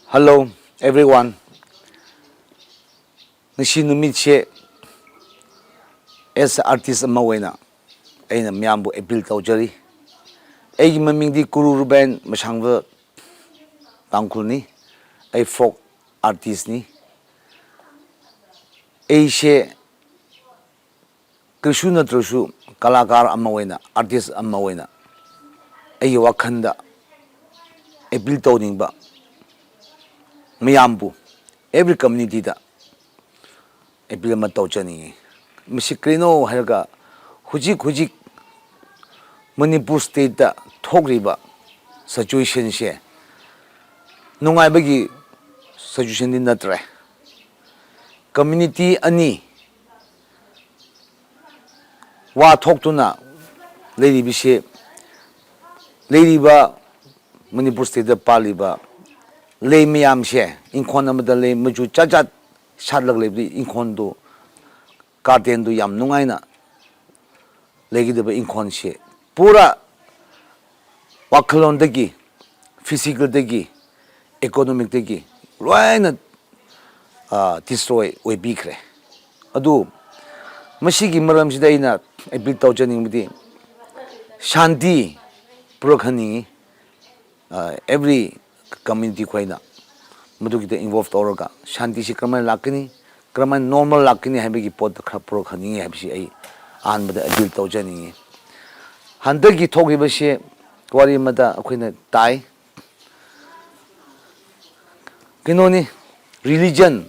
Hello, everyone. Nasi numit che as artist amawena. Aina miyambu appeal taujari. Ay maming di Kuru Ruben masangwa tangkul ni. Ay folk artist ni. Ay she krishu na trushu kalakar amawena, artist amawena. Ay wakanda appeal tauning ba. Miyambu every community da appeal matauchani. Misikrino harga hujik Manipur state da thogriba situation she nungai bagi situation din natre community ani wa thoktuna lady bishe lady ba Manipur state da paliba lay miyam she inkon amada lay maju chachat shatlag lebdi inkon do garden do yam nungai na legi de ba inkon she pura wakalon degi physical degi economic degi loina destroy we bikre adu masigi maram sida ina appeal taujaning mudi shanti prokhani every community khoina mudugi de involved oroga shanti si kraman lakini kraman normal lakini habegi pod prokhani habsi ai an bada appeal taujaning Handagi talking about she, Wari Mada, Aquina die. Kinoni, religion,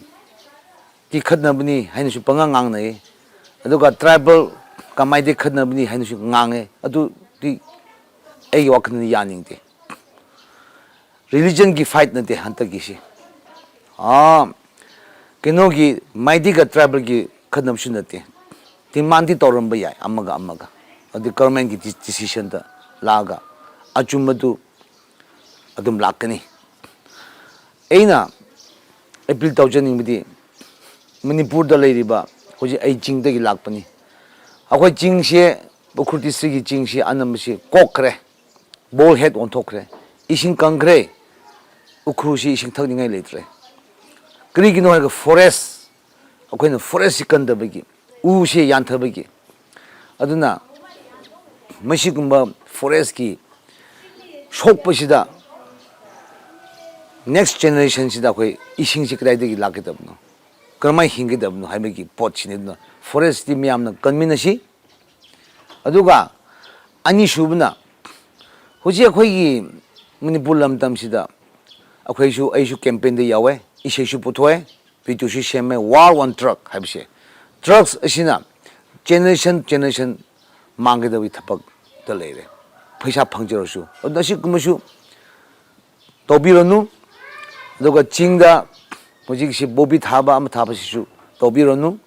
the Kadnabni, Hanishu Pangang, Aduga tribal, Kamai Kadnabni, Hanishu Nange, Adu the Ayokan Yaning. Religion gi fight na de Hantagishi. Kinogi, my digger tribal gi Kadnamshunati. The Manti Torambaya, Amaga. The government decision da laga achumadu adum lakani aina appeal taujaning bidi Manipur da leiriba hoji ai jing da gi lakpani akhoi jing she Bukruti district gi jing she anam she kokre ball head on thokre ising kangre ukru shi ising thakningai leitre kri gi no ha forest akhoi na forest kan da bagi u she yan thabagi aduna Mashigumba forest ki shock pasida next generation sida koi ising sikrai de lake dabno karmai hingi dabno haibegi pot chinedno forest ti miyamna kanminashi aduga ani shubna hoji akhoi gi Manipur lamtam sida akhoi shu aishu campaign de yawe iseshu puthoe video shi sheme war one truck haibse trucks asina generation mange da wi thapak the lady. Pisha puncture shoe. Or the shikumushu Tobironu, Doga Chinga, Pojiki Bobby Taba, Matapashu, Tobironu,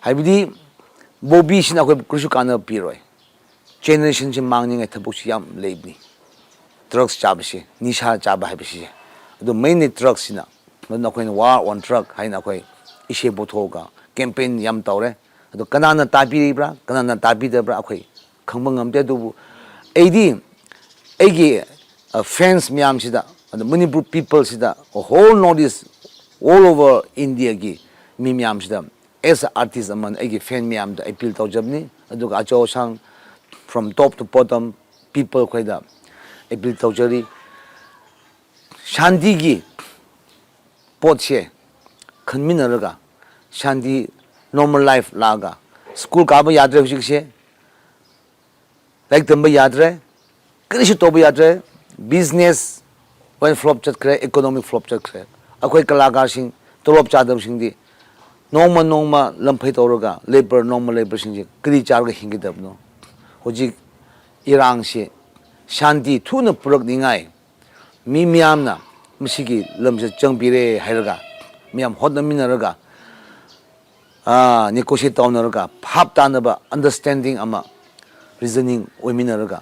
Habidi, Bobby Shinako Kushukana Piroi. Generations in Manging at Tabusham Labni. Drugs Jabashi, Nisha Jaba Habishi. The mainly drugs in a not going war one truck, Hainakoi, Ishe Botoga, campaign Yam Tore, the Kanana Tabibra, Kanana Tabidabra. Kambangam Dedu AD fans Miam Sida, and the Manipur people Sida, a whole notice all over India gi Mimiam Sida, as artists among Agi fan Miam, the appeal to Jabni, Aduk Acho Sang from top to bottom, people quite up. Appeal to Jari Shandigi Potche, Kanminaraga, Shandi normal life laga, school Kaba Yadre. Like the Yadre, Krish Toby Yadre, business when flop chat cre, economic flop chat cre. A quick Kalagarsing, Torop Chadam Shingi, Noma, Lampetoroga, labor, normal labor Shingi, Krijarga Hingidabno, Hojik Irang she, Shanti, Tuna Purok Ningai, Mimiamna, Mishiki, Lumja Jungbire, Helga, Miam Hodna Minaraga, negotiate downaraga, Pap Danaba, understanding Ama. Reasoning womenaraga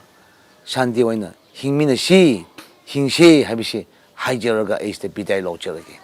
Shanti Wina Hingmina she Hing she Habishi Hijaraga is the Bidai Locheragi.